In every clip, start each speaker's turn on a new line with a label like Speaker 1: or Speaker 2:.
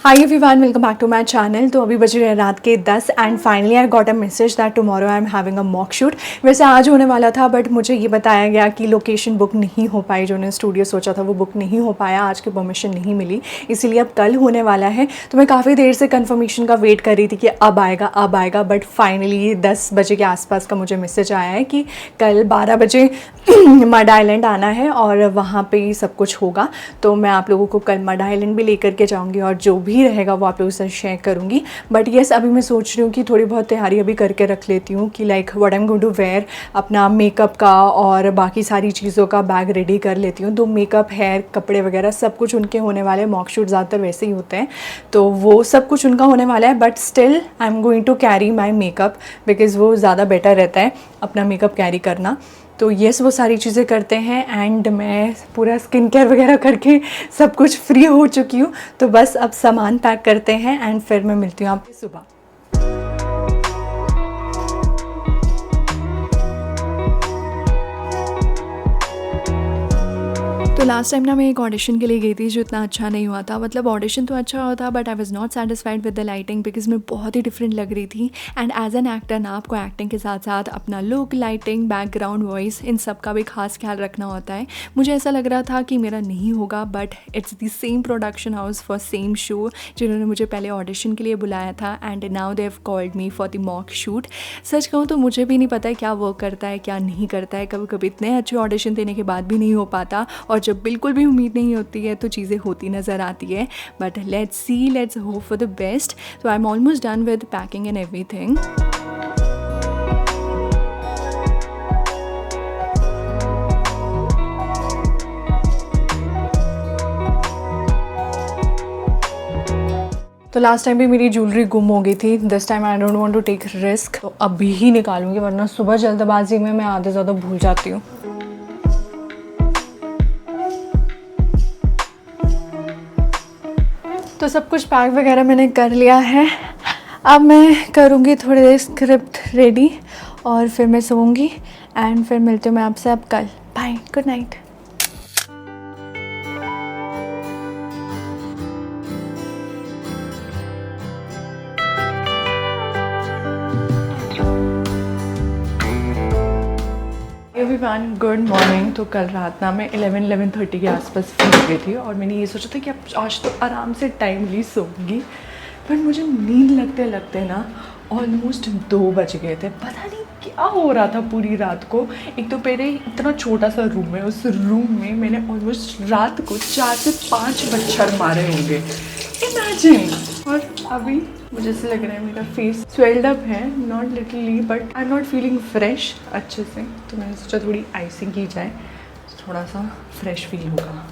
Speaker 1: High everyone, welcome back to my channel. तो अभी बज रहे हैं रात के 10 and finally I got a message that tomorrow I am having a mock shoot. वैसे आज होने वाला था बट मुझे ये बताया गया कि लोकेशन बुक नहीं हो पाई, जो ने स्टूडियो सोचा था वो बुक नहीं हो पाया, आज की परमिशन नहीं मिली, इसीलिए अब कल होने वाला है। तो मैं काफ़ी देर से कन्फर्मेशन का वेट कर रही थी कि अब आएगा बट फाइनली 10 बजे के आसपास का मुझे मैसेज आया है कि कल 12 बजे मड आइलैंड आना है और वहाँ पे ही सब कुछ होगा। तो मैं आप लोगों को कल मड आइलैंड भी लेकर के जाऊँगी और जो भी रहेगा वो आप लोगों से शेयर करूँगी। बट येस, अभी मैं सोच रही हूँ कि थोड़ी बहुत तैयारी अभी करके रख लेती हूँ कि like what I am going to wear, अपना मेकअप का और बाकी सारी चीज़ों का बैग रेडी कर लेती हूँ। तो मेकअप, हेयर, कपड़े वगैरह सब कुछ उनके होने वाले हैं। मॉक शूट ज़्यादातर वैसे ही होते हैं, तो वो सब कुछ उनका होने वाला है। But still I am going to carry my makeup because वो ज़्यादा बेटर रहता है अपना मेकअप कैरी करना। तो येस, वो सारी चीज़ें करते हैं एंड मैं पूरा स्किन केयर वगैरह करके सब कुछ फ्री हो चुकी हूँ। तो बस अब सामान पैक करते हैं एंड फिर मैं मिलती हूँ आपसे सुबह। तो लास्ट टाइम ना मैं एक ऑडिशन के लिए गई थी जो इतना अच्छा नहीं हुआ था। मतलब ऑडिशन तो अच्छा हुआ था but I was not satisfied with the lighting because मैं बहुत ही डिफरेंट लग रही थी। एंड एज एन एक्टर ना आपको एक्टिंग के साथ साथ अपना लुक, लाइटिंग, बैकग्राउंड, वॉइस, इन सब का भी खास ख्याल रखना होता है। मुझे ऐसा लग रहा था कि मेरा नहीं होगा but it's the same production house for same show जिन्होंने मुझे पहले ऑडिशन के लिए बुलाया था and now they have called me for the mock shoot. सच कहूँ तो मुझे भी नहीं पता है क्या वर्क करता है क्या नहीं करता है। कभी कभी इतने अच्छे ऑडिशन देने के बाद भी नहीं हो पाता और जब बिल्कुल भी उम्मीद नहीं होती है तो चीज़ें होती नज़र आती है। But let's see, let's hope for the best. तो I am almost done with packing and everything. तो लास्ट टाइम भी मेरी ज्वेलरी गुम हो गई थी। This time I don't want to take risk, तो अभी ही निकालूंगी वरना सुबह जल्दबाजी में मैं आधे ज़्यादा भूल जाती हूँ। तो सब कुछ पैक वगैरह मैंने कर लिया है। अब मैं करूँगी थोड़ी देर स्क्रिप्ट रेडी और फिर मैं सोऊंगी एंड फिर मिलती हूँ मैं आपसे अब कल। Bye, good night. Everyone, good morning. तो कल रात ना मैं 11:30 के आसपास फ्री हो गई थी और मैंने ये सोचा था कि अब आज तो आराम से टाइमली सोऊंगी। बट मुझे नींद लगते लगते ना ऑलमोस्ट 2 बज गए थे। पता नहीं क्या हो रहा था पूरी रात को। एक तो मेरे इतना छोटा सा रूम है, उस रूम में मैंने ऑलमोस्ट रात को 4 से 5 मच्छर मारे होंगे, इमेजिन। और अभी मुझे ऐसे लग रहा है मेरा फेस स्वेल्ड अप है, not लिटली but I am not feeling fresh अच्छे से। तो मैंने सोचा थोड़ी आइसिंग की जाए, थोड़ा सा फ्रेश फील होगा।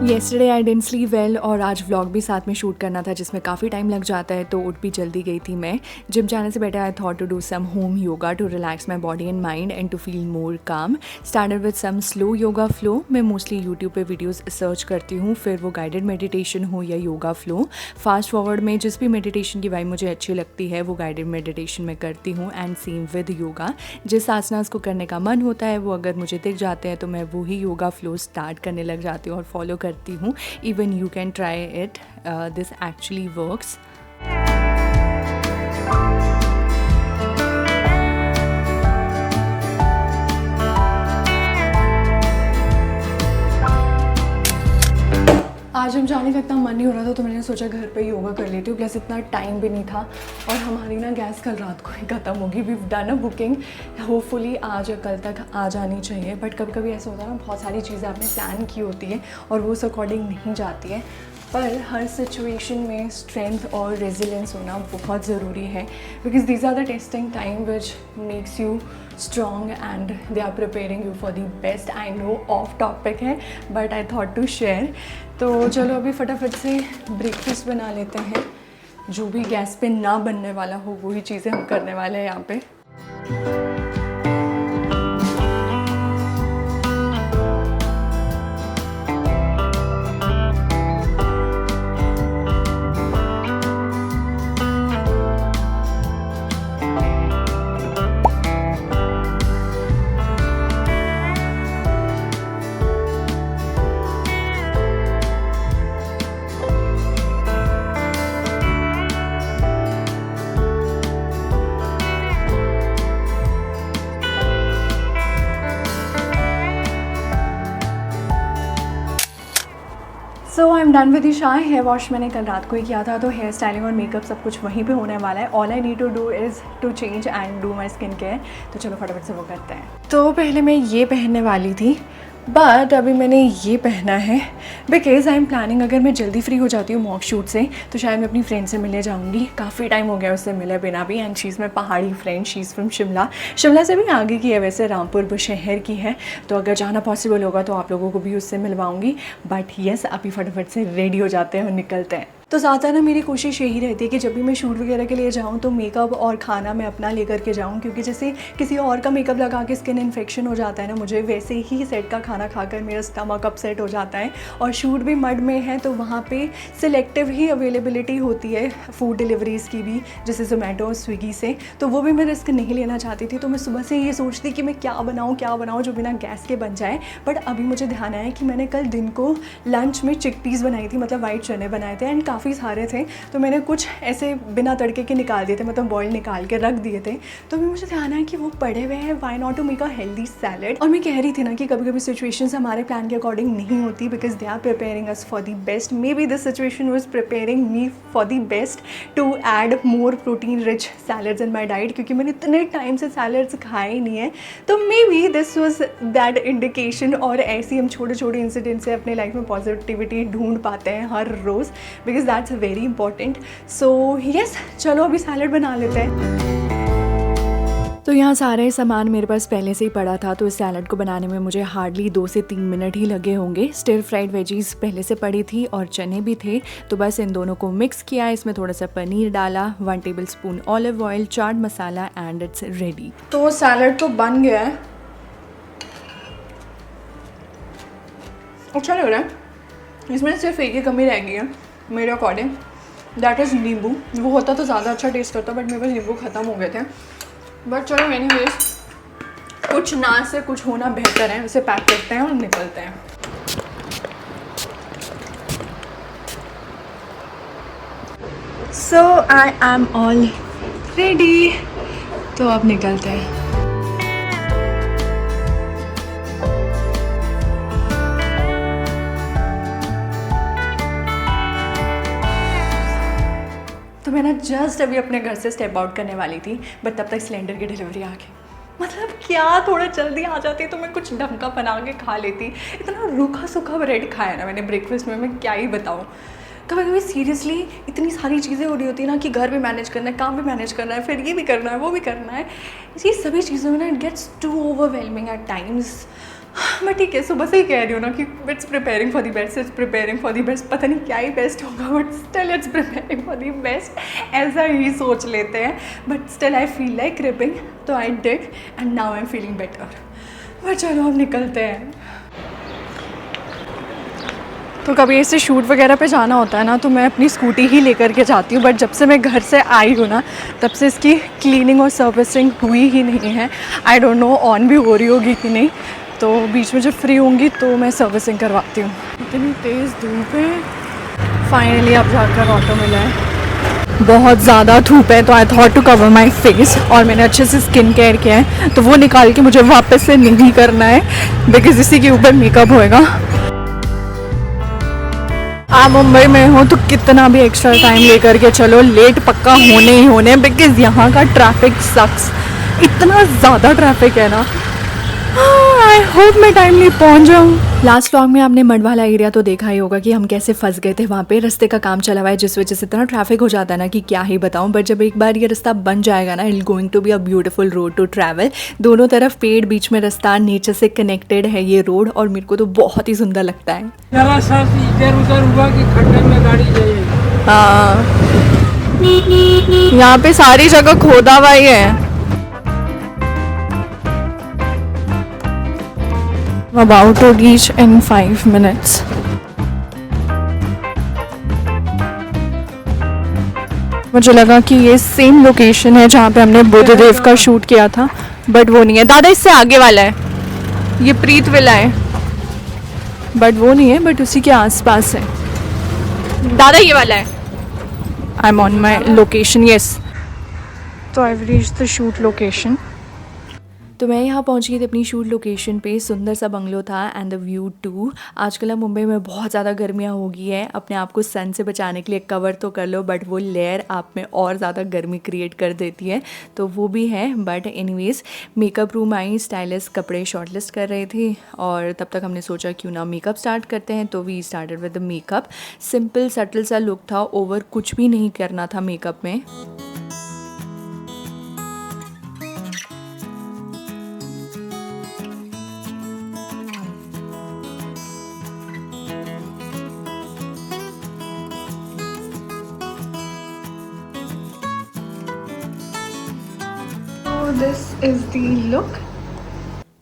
Speaker 1: Yesterday I didn't sleep well और आज व्लॉग भी साथ में शूट करना था जिसमें काफ़ी टाइम लग जाता है, तो उठ भी जल्दी गई थी मैं। जिम जाने से better I thought to do some home yoga to relax my body and mind and to feel more calm. Started with some slow yoga flow. मैं मोस्टली यूट्यूब पे वीडियोस सर्च करती हूँ, फिर वो गाइडेड मेडिटेशन हो या yoga flow. Fast forward में जिस भी मेडिटेशन की वाइब मुझे अच्छी लगती है वो गाइडेड मेडिटेशन में करती हूँ एंड सेम विद योगा। जिस आसनास को करने का मन होता है वो अगर मुझे दिख जाते हैं तो मैं वही योगा फ्लो स्टार्ट करने लग जाती हूँ और फॉलो करती हूँ। Even you can try it. This actually works. आज हम जाने का इतना मन नहीं हो रहा था तो मैंने सोचा घर पे योगा कर लेती हूँ। प्लस इतना टाइम भी नहीं था और हमारी ना गैस कल रात को ही ख़त्म होगी। We done a booking, hopefully आज या कल तक आ जानी चाहिए। बट कभी कभी ऐसा होता है ना, बहुत सारी चीज़ें आपने प्लान की होती है और वो उस अकॉर्डिंग नहीं जाती है। पर हर सिचुएशन में स्ट्रेंथ और रेजिलेंस होना बहुत ज़रूरी है because these are the testing time which makes you strong and they are preparing you for the best. I know off topic है but I thought to share. तो चलो अभी फटाफट से ब्रेकफास्ट बना लेते हैं। जो भी गैस पे ना बनने वाला हो वही चीज़ें हम करने वाले हैं यहाँ पे। So I am done with the shy. Hair wash मैंने कल रात को ही किया था, तो हेयर स्टाइलिंग और मेकअप सब कुछ वहीं पे होने वाला है। All I need to do is to change and do my skin care. तो चलो फटाफट से वो करते हैं। तो पहले मैं ये पहनने वाली थी, बट अभी मैंने ये पहना है बिकॉज आई एम प्लानिंग, अगर मैं जल्दी फ्री हो जाती हूँ मॉक शूट से तो शायद मैं अपनी फ्रेंड से मिलने जाऊँगी। काफ़ी टाइम हो गया उससे मिले बिना भी, एंड शी इज़ माई पहाड़ी friend. She is from Shimla. Shimla से भी आगे की है वैसे, रामपुर बुशहर की है। तो अगर जाना पॉसिबल होगा तो आप लोगों को भी उससे मिलवाऊँगी। बट येस, अभी फटाफट से रेडी हो जाते हैं और निकलते हैं। तो ज़्यादा ना मेरी कोशिश यही रहती है कि जब भी मैं शूट वगैरह के लिए जाऊँ तो मेकअप और खाना मैं अपना लेकर के जाऊँ, क्योंकि जैसे किसी और का मेकअप लगा के स्किन इन्फेक्शन हो जाता है ना मुझे, वैसे ही सेट का खाना खाकर मेरा स्टमक अपसेट हो जाता है। और शूट भी मड में है तो वहाँ पे सिलेक्टिव ही अवेलेबिलिटी होती है फूड डिलीवरीज़ की भी, जैसे जोमेटो स्विगी से। तो वो भी मैं रिस्क नहीं लेना चाहती थी, तो मैं सुबह से ये सोचती कि मैं क्या बनाऊँ जो बिना गैस के बन जाए। बट अभी मुझे ध्यान आया कि मैंने कल दिन को लंच में चिकपीस बनाई थी, मतलब वाइट चने बनाए थे, एंड काफ़ी सारे थे। तो मैंने कुछ ऐसे बिना तड़के के निकाल दिए थे, मतलब बॉयल निकाल के रख दिए थे। तो अभी मुझे ध्यान आया कि वो पड़े हुए हैं, why not to make a healthy salad. और मैं कह रही थी ना कि कभी कभी सिचुएशंस हमारे प्लान के अकॉर्डिंग नहीं होती, because they are preparing us for the best. Maybe this situation was preparing me for the best to add more protein rich salads in my diet, क्योंकि मैंने इतने टाइम से salads खाए ही नहीं है। तो may be this was that indication. और ऐसे ही हम छोटे छोटे इंसिडेंट से अपने लाइफ में पॉजिटिविटी ढूंढ पाते हैं हर रोज़, because that's very important. So yes, चलो अभी सैलड बना लेते हैं। तो यहाँ सारे सामान मेरे पास पहले से ही पड़ा था, तो इस सैलड को बनाने में मुझे हार्डली 2 से 3 मिनट ही लगे होंगे। स्टिर फ्राइड वेजीज पहले से पड़ी थी और चने भी थे, तो बस इन दोनों को मिक्स किया। इसमें थोड़ा सा पनीर डाला, 1 tablespoon olive oil, chaat masala, and it's ready. तो सैलड तो बन गया है, अच्छा लग रहा है। इसमें सिर्फ एक ही कमी रह गई है मेरे अकॉर्डिंग, दैट इज़ नींबू। वो होता तो ज़्यादा अच्छा टेस्ट करता, बट मेरे पास नींबू ख़त्म हो गए थे। बट चलो एनीवेज, कुछ ना से कुछ होना बेहतर है। उसे पैक करते हैं और निकलते हैं। सो आई एम ऑल रेडी, तो अब निकलते हैं। तो मैं ना जस्ट अभी अपने घर से स्टेप आउट करने वाली थी, बट तब तक सिलेंडर की डिलीवरी आ गई। मतलब क्या, थोड़ा जल्दी आ जाती तो मैं कुछ ढंग का बना के खा लेती। इतना रूखा सूखा ब्रेड खाया ना मैंने ब्रेकफास्ट में, मैं क्या ही बताऊँ। कभी कभी सीरियसली इतनी सारी चीज़ें हो रही होती है ना कि घर भी मैनेज करना है, काम भी मैनेज करना है, फिर ये भी करना है, वो भी करना है। ये सभी चीज़ों में ना it gets to overwhelming at times. मैं ठीक है, सुबह से ही कह रही हूँ ना कि it's preparing for the best, it's preparing for the best. पता नहीं क्या ही बेस्ट होगा, but still it's preparing for the best, ऐसा ही सोच लेते हैं। But still I feel like creeping, तो I did and now I am feeling better. But चलो अब निकलते हैं। तो कभी ऐसे शूट वगैरह पे जाना होता है ना, तो मैं अपनी स्कूटी ही लेकर के जाती हूँ। बट जब से मैं घर से आई हूँ ना, तब से इसकी क्लीनिंग और सर्विसिंग हुई ही नहीं है। आई डोंट नो ऑन भी हो रही होगी कि नहीं, तो बीच में जब फ्री होंगी तो मैं सर्विसिंग करवाती हूँ। इतनी तेज़ धूप है, फाइनली अब जाकर ऑटो मिला है। बहुत ज़्यादा धूप है, तो I thought to cover my face, और मैंने अच्छे से स्किन केयर किया है। तो वो निकाल के मुझे वापस से नहीं करना है, बिकॉज इसी के ऊपर मेकअप होएगा। आप मुंबई में हो तो कितना भी एक्स्ट्रा टाइम लेकर के चलो, लेट पक्का होने ही होने, बिकॉज यहाँ का ट्रैफिक सक्स। इतना ज़्यादा ट्रैफिक है ना, आई होप मैं टाइमली पहुँच जाऊँ। लास्ट व्लॉग में आपने मड वाला एरिया तो देखा ही होगा कि हम कैसे फंस गए थे वहाँ पे। रास्ते का काम चला हुआ है, जिस वजह से इतना ट्रैफिक हो जाता है ना कि क्या ही बताऊँ। बट जब एक बार ये रास्ता बन जाएगा ना, it going to be a beautiful road to travel. दोनों तरफ पेड़, बीच में रास्ता, नेचर से कनेक्टेड है ये रोड, और मेरे को तो बहुत ही सुंदर लगता है।
Speaker 2: इधर उधर हुआ कि खड्डे में गाड़ी जाए।
Speaker 1: हाँ, यहाँ पे सारी जगह खोदा हुआ ही है। About to reach in 5 minutes. मुझे लगा कि ये सेम लोकेशन है जहाँ पे हमने बुद्ध देव का शूट किया था, बट वो नहीं है। दादा इससे आगे वाला है, ये प्रीत विला है, बट वो नहीं है, बट उसी के आसपास है। दादा ये वाला है। I am on my location, yes. तो I reach the shoot location. तो मैं यहाँ पहुँच गई थी अपनी शूट लोकेशन पे। सुंदर सा बंगलो था एंड द व्यू टू। आजकल अब मुंबई में बहुत ज़्यादा गर्मियाँ हो गई है, अपने आप को सन से बचाने के लिए कवर तो कर लो बट वो लेयर आप में और ज़्यादा गर्मी क्रिएट कर देती है, तो वो भी है। But anyways makeup room I, stylist कपड़े शॉर्टलिस्ट कर रहे थे और तब तक हमने सोचा क्यों ना मेकअप स्टार्ट करते हैं। तो we started with the makeup. Simple subtle सा लुक था, ओवर कुछ भी नहीं करना था मेकअप में। This is the look.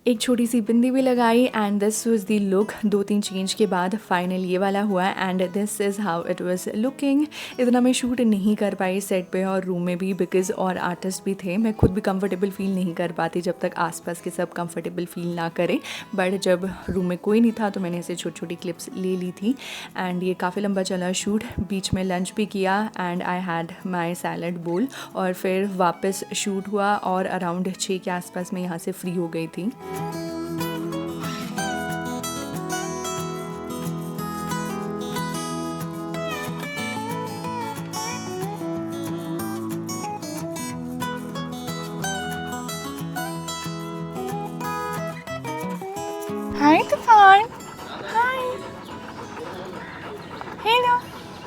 Speaker 1: एक छोटी सी बिंदी भी लगाई and this was the look. 2-3 change के बाद फाइनल ये वाला हुआ and this is how it was looking. इतना मैं शूट नहीं कर पाई सेट पे और रूम में भी बिकॉज और आर्टिस्ट भी थे। मैं खुद भी कंफर्टेबल फील नहीं कर पाती जब तक आसपास के सब कंफर्टेबल फील ना करें। बट जब रूम में कोई नहीं था तो मैंने ऐसे छोटी छोटी क्लिप्स ले ली थी एंड ये काफ़ी लंबा चला शूट। बीच में लंच भी किया and I had my salad बोल और फिर वापस शूट हुआ और अराउंड 6 के आसपास मैं यहाँ से फ्री हो गई थी। Hi Tufan. Hi. Hello.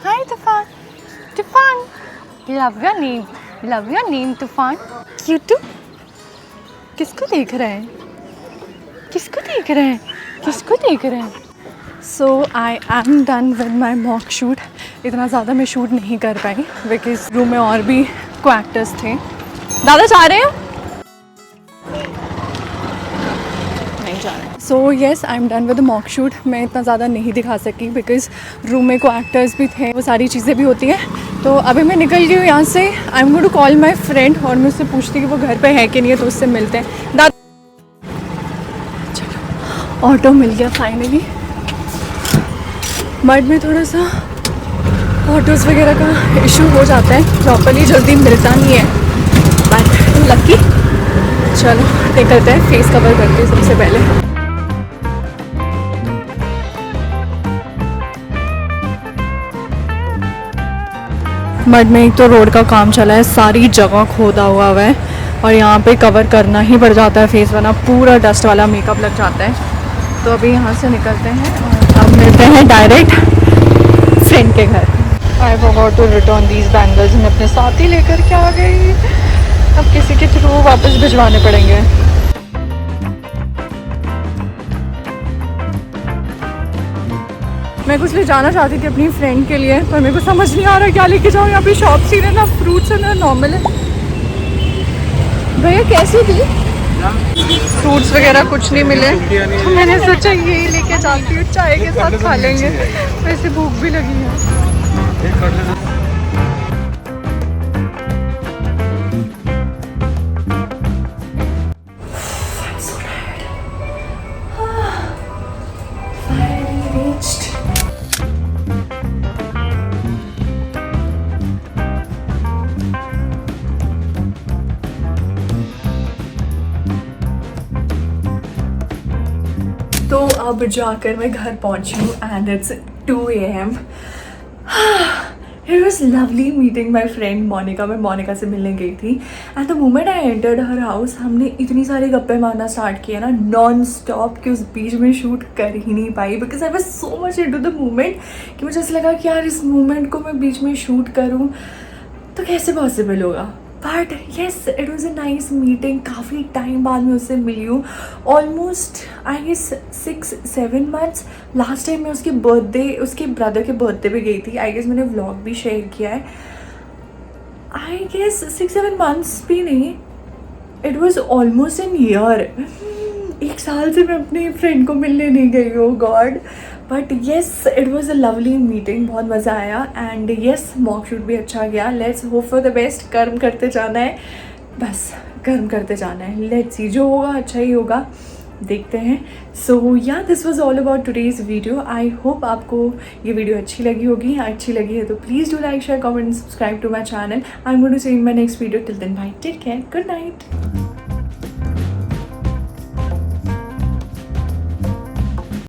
Speaker 1: Hi Tufan. Tufan. Love your name. Love your name Tufan. Cute. किसको देख रहे हैं? किसको देख रहे हैं? किसको देख रहे हैं? So I am done with my mock shoot. इतना ज़्यादा मैं शूट नहीं कर पाई बिकॉज रूम में और भी को एक्टर्स थे। दादा चाह रहे हैं? So yes I am done with the mock shoot. मैं इतना ज़्यादा नहीं दिखा सकी बिकॉज रूम में को एक्टर्स भी थे, वो सारी चीज़ें भी होती हैं। तो अभी मैं निकल गई हूँ यहाँ से। I am going to call my friend और मैं उससे पूछती कि वो घर पे है कि नहीं है, तो उससे मिलते हैं। चलो ऑटो मिल गया फाइनली। बट में थोड़ा सा ऑटोज़ वगैरह का इशू हो जाता है, प्रॉपरली जल्दी मिलता नहीं है बट लकी। चलो निकलते हैं, फेस कवर करते हैं सबसे पहले। मड में एक तो रोड का काम चला है, सारी जगह खोदा हुआ है और यहाँ पे कवर करना ही पड़ जाता है फेस, वरना पूरा डस्ट वाला मेकअप लग जाता है। तो अभी यहाँ से निकलते हैं और अब मिलते हैं डायरेक्ट फ्रेंड के घर। I forgot to return these bangles, मैं अपने साथ ही लेकर के आ गई। अब किसी के थ्रू वापस भिजवाने पड़ेंगे। मैं कुछ ले जाना चाहती थी अपनी फ्रेंड के लिए पर मेरे को समझ नहीं आ रहा क्या लेके जाऊँ। यहाँ पे शॉप सी है ना, फ्रूट्स है ना नॉर्मल है। भैया कैसी थी? फ्रूट्स वगैरह कुछ नहीं मिले तो मैंने सोचा यही लेके जाती हूँ, चाय के साथ खा लेंगे, वैसे भूख भी लगी है। तो अब जाकर मैं घर पहुंची हूँ and it's 2 AM। It was lovely meeting my friend Monica. मैं मोनिका से मिलने गई थी and the moment I entered her house हमने इतनी सारी गप्पे मारना स्टार्ट किया ना नॉन स्टॉप कि उस बीच में शूट कर ही नहीं पाई because I was so much into the moment कि मुझे ऐसा लगा कि यार इस मोमेंट को मैं बीच में शूट करूँ तो कैसे पॉसिबल होगा। But yes it was a nice meeting. काफ़ी टाइम बाद में उससे मिली हूँ, almost I guess 6-7 months। Last time मैं उसके बर्थडे, उसके ब्रदर के बर्थडे पे गई थी। आई गेस मैंने व्लॉग भी शेयर किया है। आई गेस 6-7 months भी नहीं, it was almost an year. 1 साल से मैं अपनी फ्रेंड को मिलने नहीं गई हूँ, God. But yes it was a lovely meeting, बहुत मज़ा आया एंड येस मॉक शूट भी अच्छा गया। Let's hope for the best. कर्म करते जाना है, बस कर्म करते जाना है। लेट्स सी, जो होगा अच्छा ही होगा, देखते हैं। सो या this was all about today's video. I hope आपको ये वीडियो अच्छी लगी होगी। अच्छी लगी है तो please do like share comment and subscribe to my channel. I am going to see in my next video. Till then bye, take care, good night.